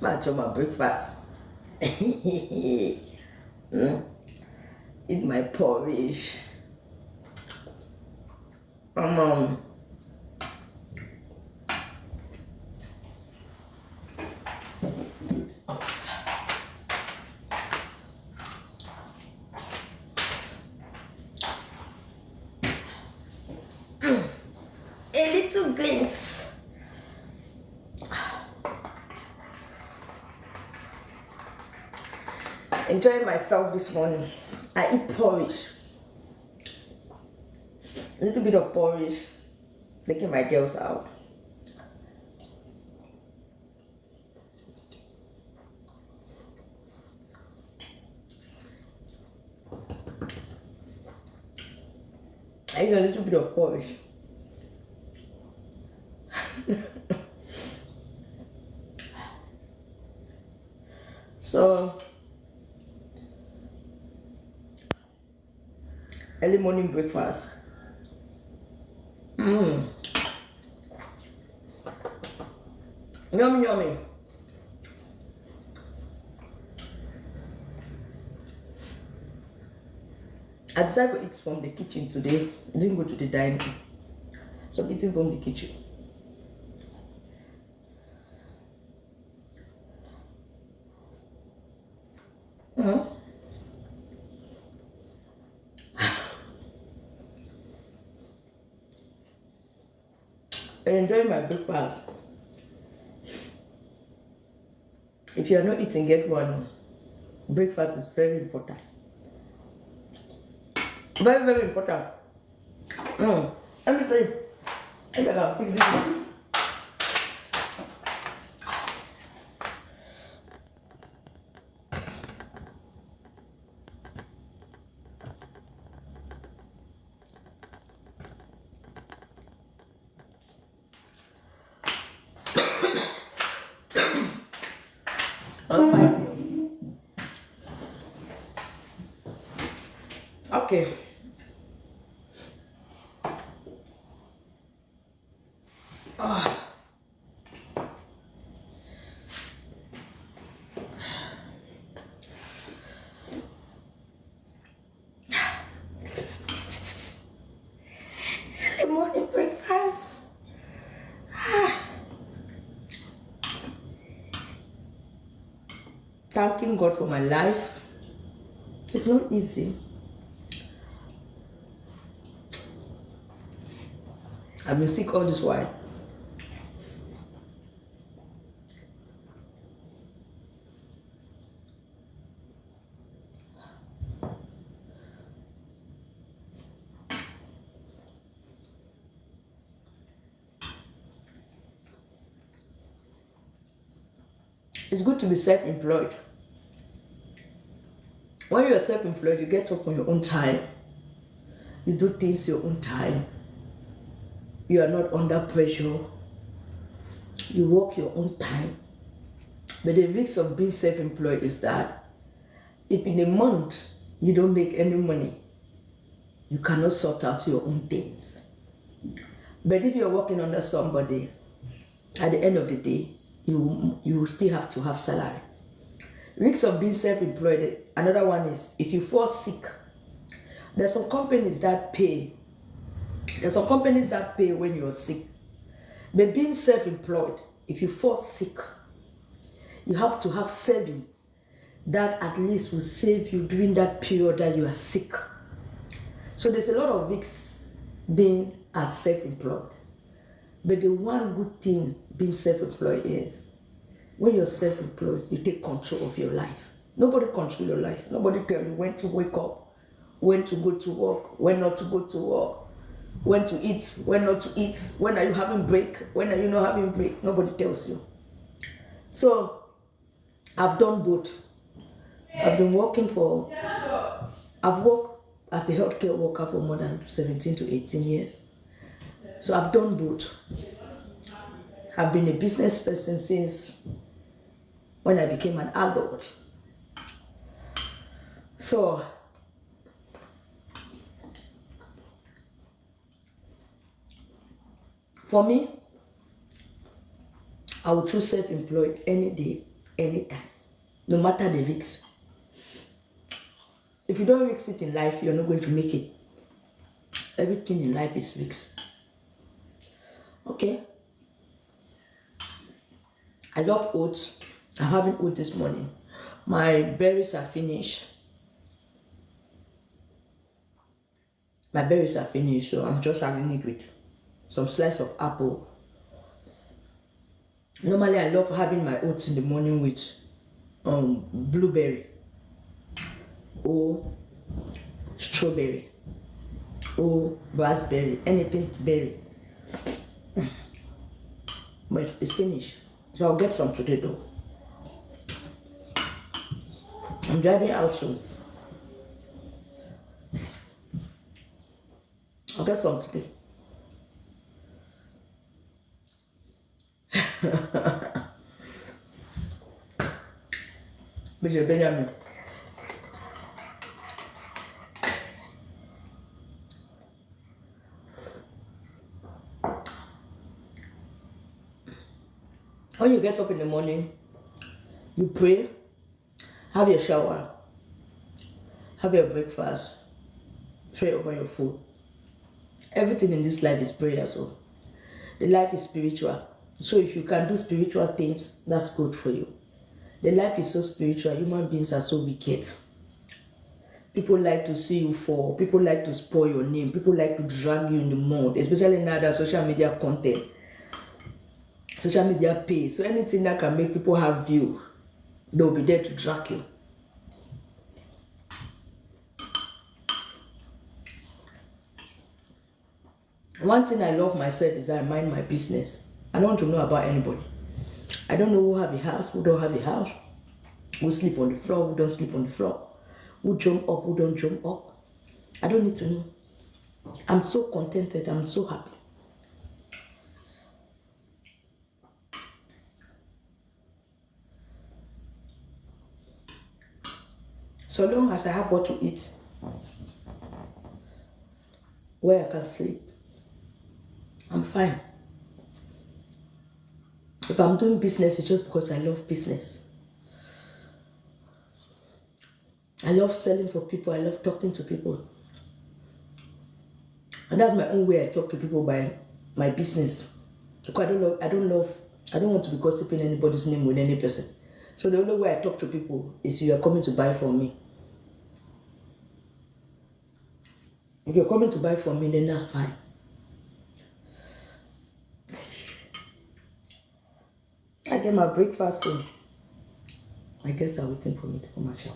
Much of my breakfast. Eat my porridge. Um, a little glimpse. Enjoying myself this morning. I eat porridge. A little bit of porridge. Taking my girls out. I eat a little bit of porridge. So, early morning breakfast. Yummy, yummy. I decided to eat from the kitchen today. I didn't go to the dining. So I'm eating from the kitchen. I enjoy my breakfast. If you are not eating, get one. Breakfast is very important. Very, very important. Let me see. I can fix this. Okay. Early morning breakfast. Thanking God for my life. It's not easy. I've been sick all this while. It's good to be self-employed. When you're self-employed, you get up on your own time. You do things your own time. You are not under pressure. You work your own time. But the risk of being self-employed is that if in a month you don't make any money, you cannot sort out your own things. But if you're working under somebody, at the end of the day, you still have to have salary. Risks of being self-employed, another one is if you fall sick. There's some companies that pay. There's some companies that pay when you're sick. But being self-employed, if you fall sick, you have to have saving that at least will save you during that period that you are sick. So there's a lot of risks being as self-employed. But the one good thing being self-employed is when you're self-employed, you take control of your life. Nobody controls your life. Nobody tells you when to wake up, when to go to work, when not to go to work, when to eat, when not to eat, when are you having break, when are you not having break. Nobody tells you. So I've done both. I've worked as a healthcare worker for more than 17 to 18 years. So I've done both. I've been a business person since when I became an adult. So for me, I would choose self-employed any day. anytime, no matter the risks. If you don't risk it in life, you're not going to make it. Everything in life is risk. Okay. I love oats. I'm having oats this morning. My berries are finished. So I'm just having it with some slice of apple. Normally, I love having my oats in the morning with blueberry or strawberry or raspberry, anything berry. But it's finished, so I'll get some today though. I'm driving out soon. I'll get some today. Bishop Benjamin. When you get up in the morning, you pray, have your shower, have your breakfast, pray over your food. Everything in this life is prayer, so the life is spiritual. So if you can do spiritual things, that's good for you. The life is so spiritual. Human beings are so wicked. People like to see you fall. People like to spoil your name. People like to drag you in the mud, especially now that social media content. Social media pays. So anything that can make people have view, they'll be there to drag you. One thing I love myself is that I mind my business. I don't want to know about anybody. I don't know who have a house, who don't have a house, who sleep on the floor, who don't sleep on the floor, who jump up, who don't jump up. I don't need to know. I'm so contented, I'm so happy. So long as I have what to eat, where I can sleep, I'm fine. If I'm doing business, it's just because I love business. I love selling for people. I love talking to people. And that's my own way I talk to people, by my business. Because I don't want to be gossiping anybody's name with any person. So the only way I talk to people is if you are coming to buy from me. If you're coming to buy from me, then that's fine. I get my breakfast soon. My guests are waiting for me to come and shower.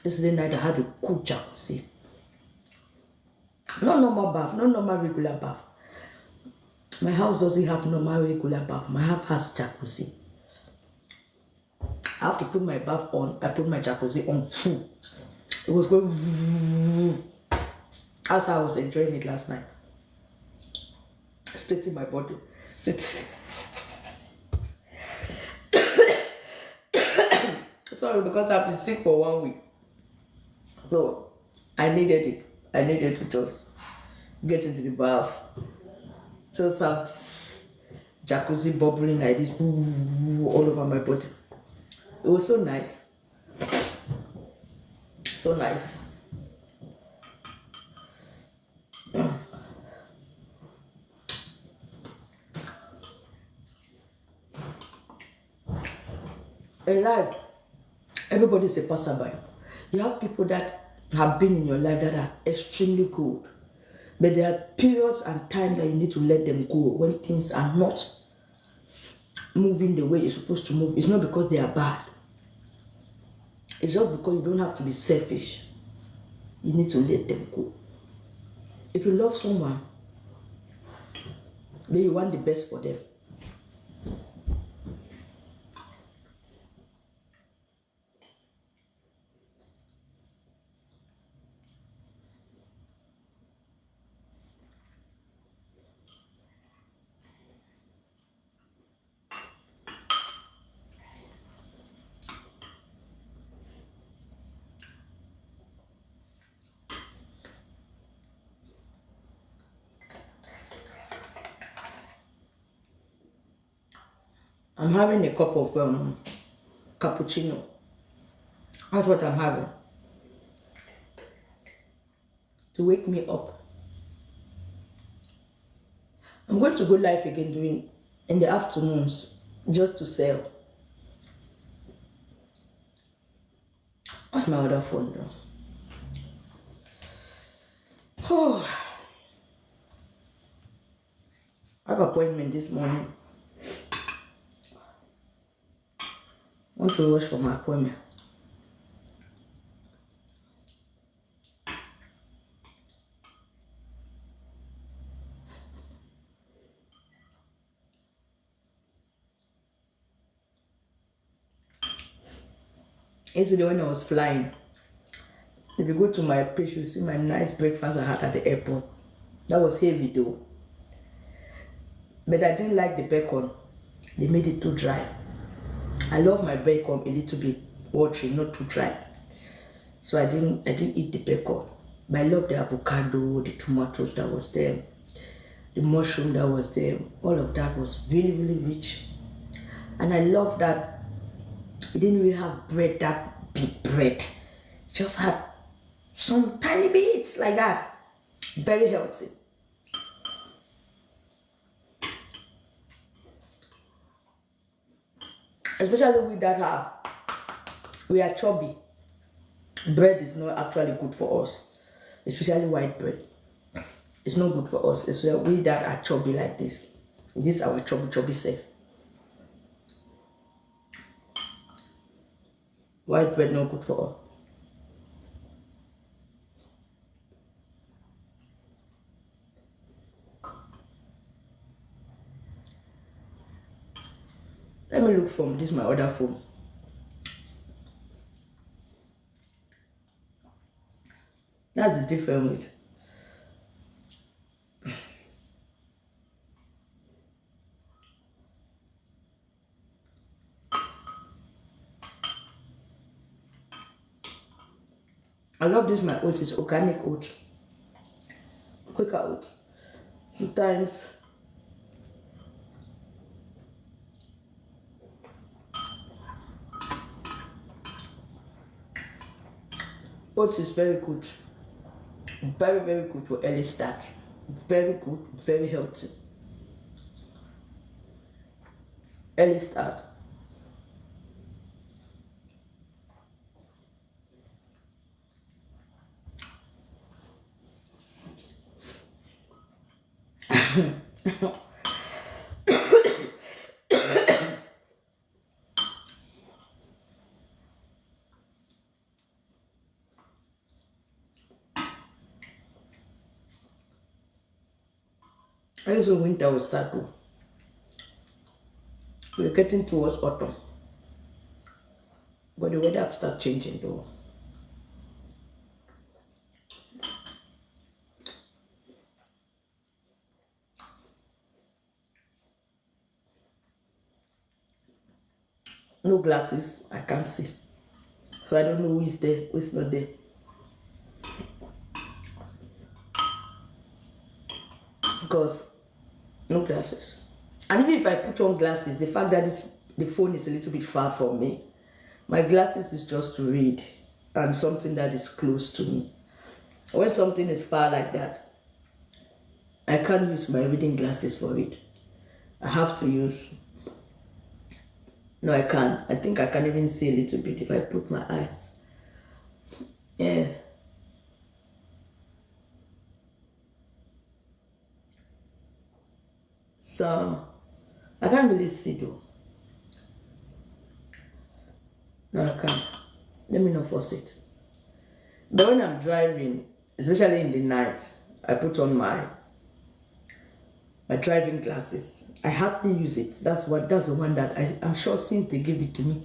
Yesterday night I had a cool jacuzzi. Not normal bath, not normal regular bath. My house doesn't have normal regular bath. My house has jacuzzi. I have to put my bath on. I put my jacuzzi on. It was going. That's how I was enjoying it last night. Straight in my body. Sit. Sorry, because I've been sick for 1 week. So I needed it. I needed to just get into the bath. Just have jacuzzi bubbling like this all over my body. It was so nice. So nice. In life, everybody's a passerby. You have people that have been in your life that are extremely good. But there are periods and times that you need to let them go when things are not moving the way you're supposed to move. It's not because they are bad. It's just because you don't have to be selfish. You need to let them go. If you love someone, then you want the best for them. I'm having a cup of cappuccino. That's what I'm having to wake me up. I'm going to go live again during in the afternoons just to sell. What's my other phone though? Oh, I have an appointment this morning. I want to rush for my appointment. Yesterday when I was flying, if you go to my page, you see my nice breakfast I had at the airport. That was heavy though. But I didn't like the bacon. They made it too dry. I love my bacon a little bit watery, not too dry. So I didn't eat the bacon. But I love the avocado, the tomatoes that was there, the mushroom that was there. All of that was really, really rich. And I love that it didn't really have bread, that big bread. It just had some tiny bits like that. Very healthy. Especially with that, we are chubby. Bread is not actually good for us, especially white bread. It's not good for us. It's we that are chubby like this. This is our chubby self. White bread not good for us. Let me look from this my other phone. That's a different way. I love this my oat is organic oat. Quicker oat. Sometimes oats is very good. Very, very good for early start. Very good, very healthy. Early start. I also winter will start to. We're getting towards autumn. But the weather will start changing though. No glasses, I can't see. So I don't know who is there, who is not there. Because no glasses. And even if I put on glasses, the fact that the phone is a little bit far from me, my glasses is just to read and something that is close to me. When something is far like that, I can't use my reading glasses for it. I have to use. No, I can't. I think I can even see a little bit if I put my eyes. Yeah. So, I can't really see though. No, I can't. Let me not force it. But when I'm driving, especially in the night, I put on my driving glasses. I hardly use it. That's the one that I'm sure since they gave it to me,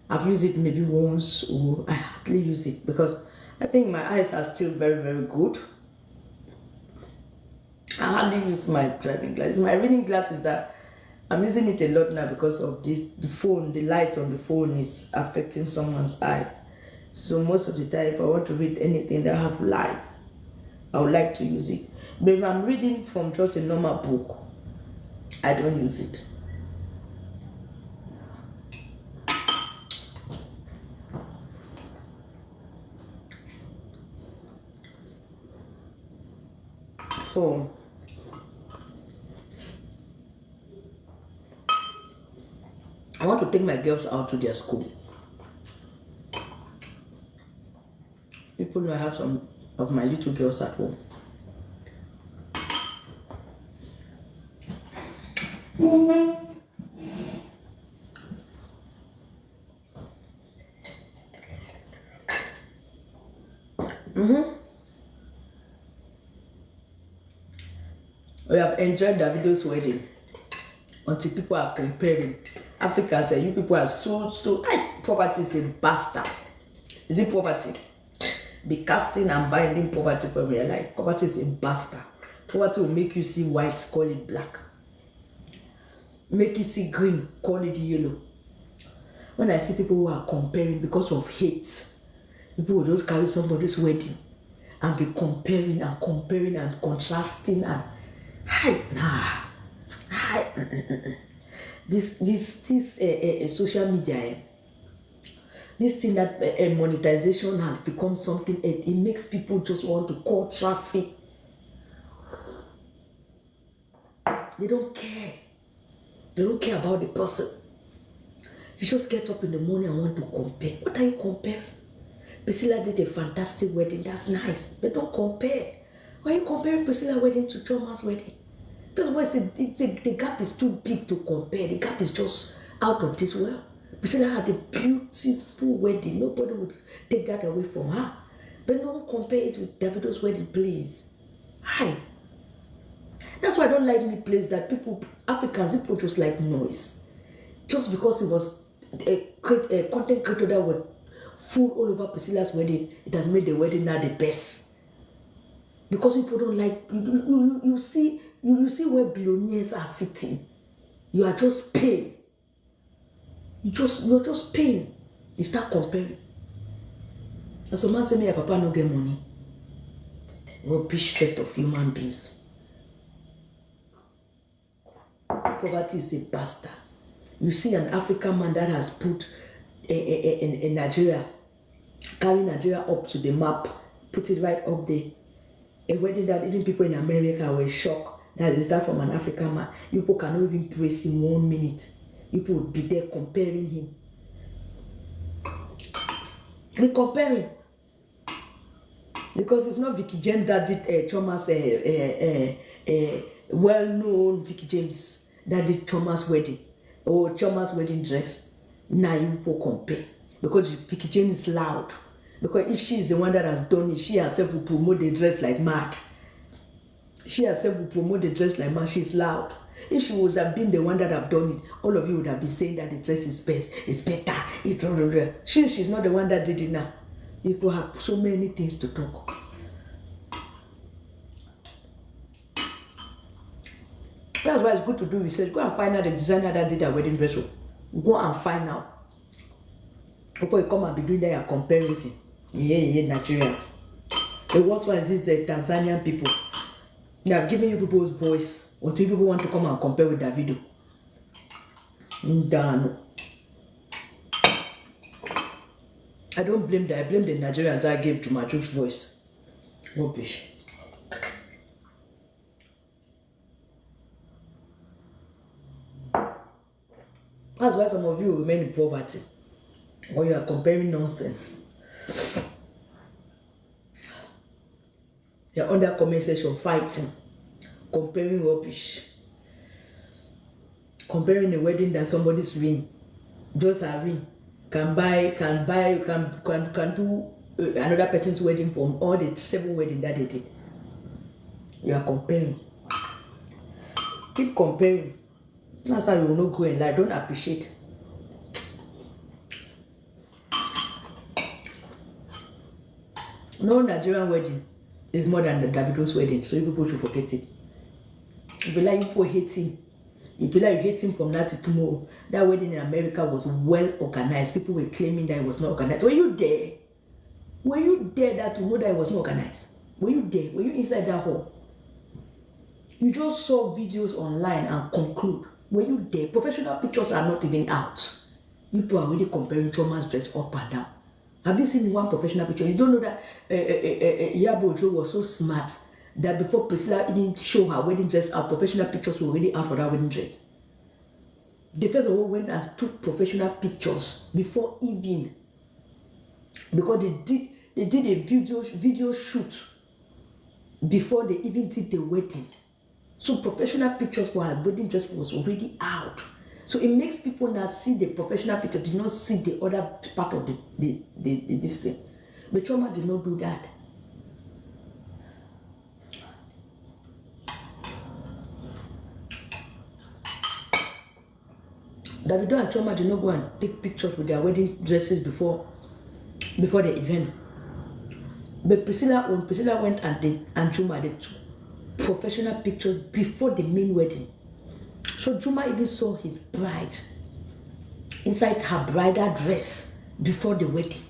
I've used it maybe once, or I hardly use it because I think my eyes are still very, very good. I hardly use my driving glasses. My reading glasses that I'm using it a lot now because of this. The phone, the light on the phone is affecting someone's eye. So most of the time, if I want to read anything that have light, I would like to use it. But if I'm reading from just a normal book, I don't use it. So I want to take my girls out to their school. People know I have some of my little girls at home. We have enjoyed Davido's wedding until people are comparing. Africans say you people are so poverty is a bastard. Is it poverty? Be casting and binding poverty from your life. Poverty is a bastard. Poverty will make you see white, call it black. Make you see green, call it yellow. When I see people who are comparing because of hate, people will just carry somebody's wedding and be comparing and contrasting and this social media, this thing that monetization has become something. It makes people just want to call traffic. They don't care. They don't care about the person. You just get up in the morning and want to compare. What are you comparing? Priscilla did a fantastic wedding. That's nice. But don't compare. Why are you comparing Priscilla's wedding to Choma's wedding? Because the gap is too big to compare. The gap is just out of this world. Priscilla had a beautiful wedding. Nobody would take that away from her. But don't compare it with Davido's wedding, please. Hi. That's why I don't like any place that Africans just like noise. Just because it was a content creator that would fool all over Priscilla's wedding, it has made the wedding now the best. Because people don't like, you see where billionaires are sitting. You are just paying. You're just paying. You start comparing. As a man say, me, papa no get money. Rubbish set of human beings. Poverty is a bastard. You see an African man that has put in Nigeria, carry Nigeria up to the map, put it right up there. A wedding that even people in America were shocked that is that from an African man. People cannot even praise him 1 minute. People would be there comparing him. They comparing. Because it's not Vicky James that did Choma's well-known Vicky James that did Choma's wedding or Choma's wedding dress. Now you people compare. Because Vicky James is loud. Because if she is the one that has done it, she herself will promote the dress like mad. She herself will promote the dress like mad. She's loud. If she would have been the one that have done it, all of you would have been saying that the dress is best, it's better. She's not the one that did it now. People have so many things to talk. That's why it's good to do research. Go and find out the designer that did a wedding dress. Go and find out. People come and be doing their comparison. Yeah, Nigerians. The worst one is the Tanzanian people. They have given you people's voice until people want to come and compare with Davido. Done. I don't blame them. I blame the Nigerians I gave to my church voice. Rubbish. That's why some of you remain in poverty. Or you are comparing nonsense. You're under comment section fighting, comparing rubbish, comparing the wedding that somebody's ring, just a ring, can do another person's wedding from all the 7 weddings that they did. You are comparing. Keep comparing. That's how you will not go in life. Don't appreciate. No Nigerian wedding is more than the Davido's wedding, so you people should forget it. If you like, people hate him. If you like, you hate him from now to tomorrow. That wedding in America was well organized. People were claiming that it was not organized. Were you there? Were you there that to know that it was not organized? Were you there? Were you inside that hall? You just saw videos online and conclude. Were you there? Professional pictures are not even out. People are already comparing Choma's dress up and down. Have you seen one professional picture? You don't know that Iyabo Ojo was so smart that before Priscilla even showed her wedding dress, our professional pictures were already out for that wedding dress. The first of all went and took professional pictures before even, because they did a video shoot before they even did the wedding. So professional pictures for her wedding dress was already out. So it makes people now see the professional picture, did not see the other part of this thing. But Chioma did not do that. Davido and Chioma did not go and take pictures with their wedding dresses before the event. But when Priscilla went and Juma, they took professional pictures before the main wedding. So Juma even saw his bride inside her bridal dress before the wedding.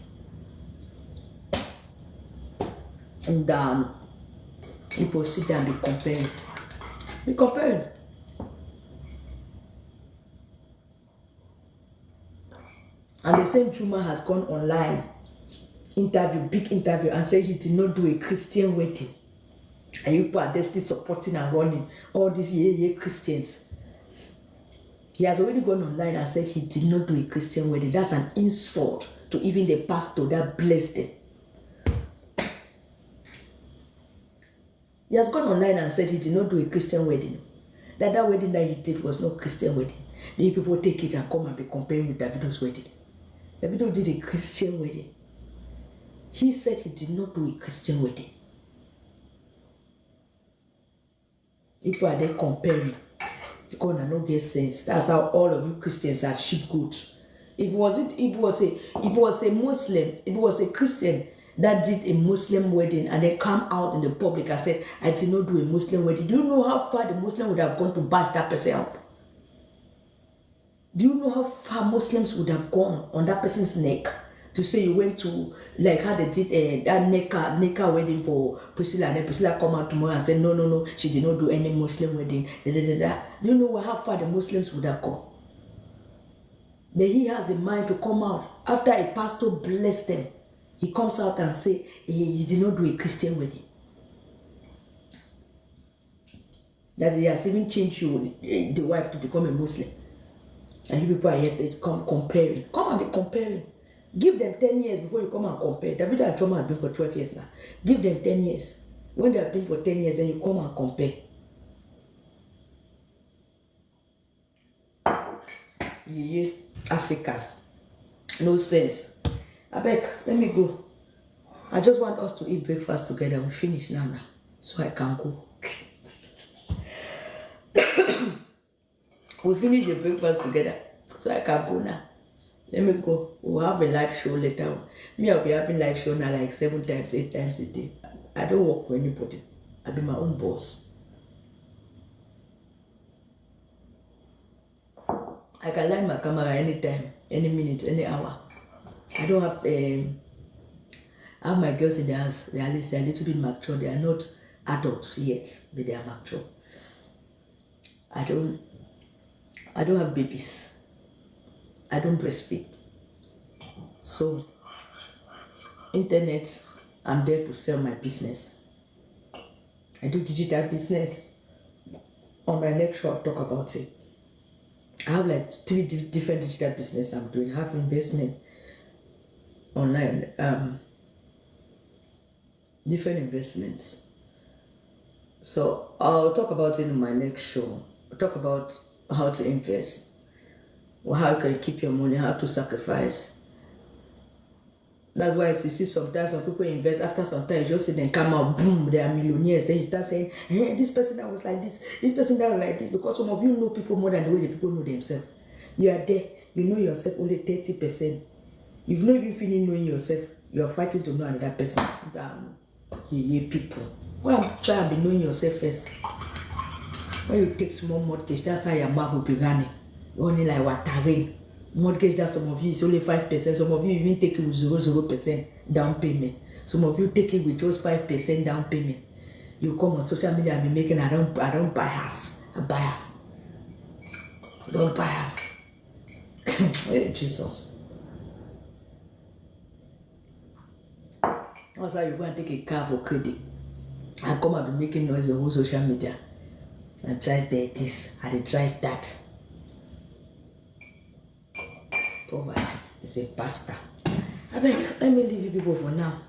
And people sit there and be comparing. And the same Juma has gone online, big interview, and said he did not do a Christian wedding. And you people are there still supporting and running all these Christians. He has already gone online and said he did not do a Christian wedding. That's an insult to even the pastor that blessed them. He has gone online and said he did not do a Christian wedding. That wedding that he did was not Christian wedding. Then people take it and come and be comparing with Davido's wedding. Davido did a Christian wedding. He said he did not do a Christian wedding. People are there comparing. Because I don't get sense. That's how all of you Christians are sheep goats. If it was a Muslim, if it was a Christian that did a Muslim wedding and then come out in the public and said, I did not do a Muslim wedding, do you know how far the Muslim would have gone to bash that person up? Do you know how far Muslims would have gone on that person's neck to say you went to, like how they did that Neka wedding for Priscilla, and then Priscilla come out tomorrow and say, no, she did not do any Muslim wedding. Do you know how far the Muslims would have gone? But he has a mind to come out. After a pastor blessed them, he comes out and say, he did not do a Christian wedding. That he has even changed the wife to become a Muslim. And you people are here to come comparing. Come and be comparing. Give them 10 years before you come and compare. Davido and Chioma have been for 12 years now. Give them 10 years. When they have been for 10 years, then you come and compare. Yeah, Africans. No sense. I beg, let me go. I just want us to eat breakfast together. We finish now. So I can go. We finish the breakfast together. So I can go now. Let me go. We'll have a live show later. Me, I'll be having live show now like 7 times, 8 times a day. I don't work for anybody. I'll be my own boss. I can light my camera anytime, any minute, any hour. I don't have I have my girls in the house. They are a little bit mature. They are not adults yet, but they are mature. I don't have babies. I don't breastfeed. So, internet, I'm there to sell my business. I do digital business. On my next show, I'll talk about it. I have like 3 different digital business I'm doing. I have investment online, different investments. So I'll talk about it in my next show. I'll talk about how to invest, or how you can keep your money, how to sacrifice. That's why you see sometimes some people invest, after some time you just see them come out, boom, they are millionaires. Then you start saying, hey, this person that was like this person that was like this, because some of you know people more than the way the people know themselves. You are there, you know yourself only 30%. You've not even finished knowing yourself, you are fighting to know another person. People. Well, try and be knowing yourself first. When you take small mortgage, that's how your mouth will be running. Only like watering. Mortgage that some of you is only 5%. Some of you even take it with 0% down payment. Some of you take it with just 5% down payment. You come on social media and be making, I don't buy house. I buy house. Don't buy house. Hey, Jesus. That's how you go and take a car for credit. I come and be making noise on social media. I tried this, I tried that. Poverty is a pastor. I beg, let me leave you people for now.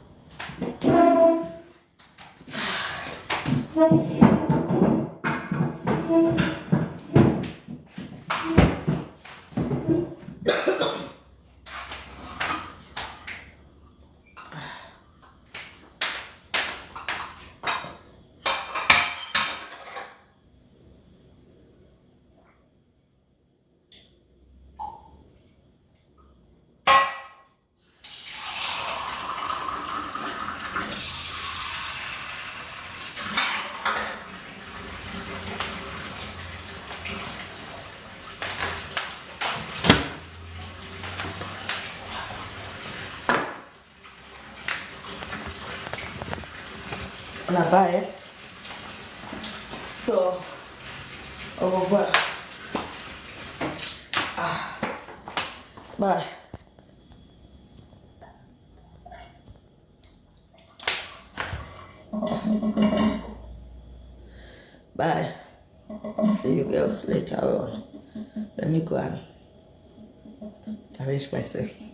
Now bye. So, au revoir. Bye. Bye. See you girls later on. Let me go and arrange myself.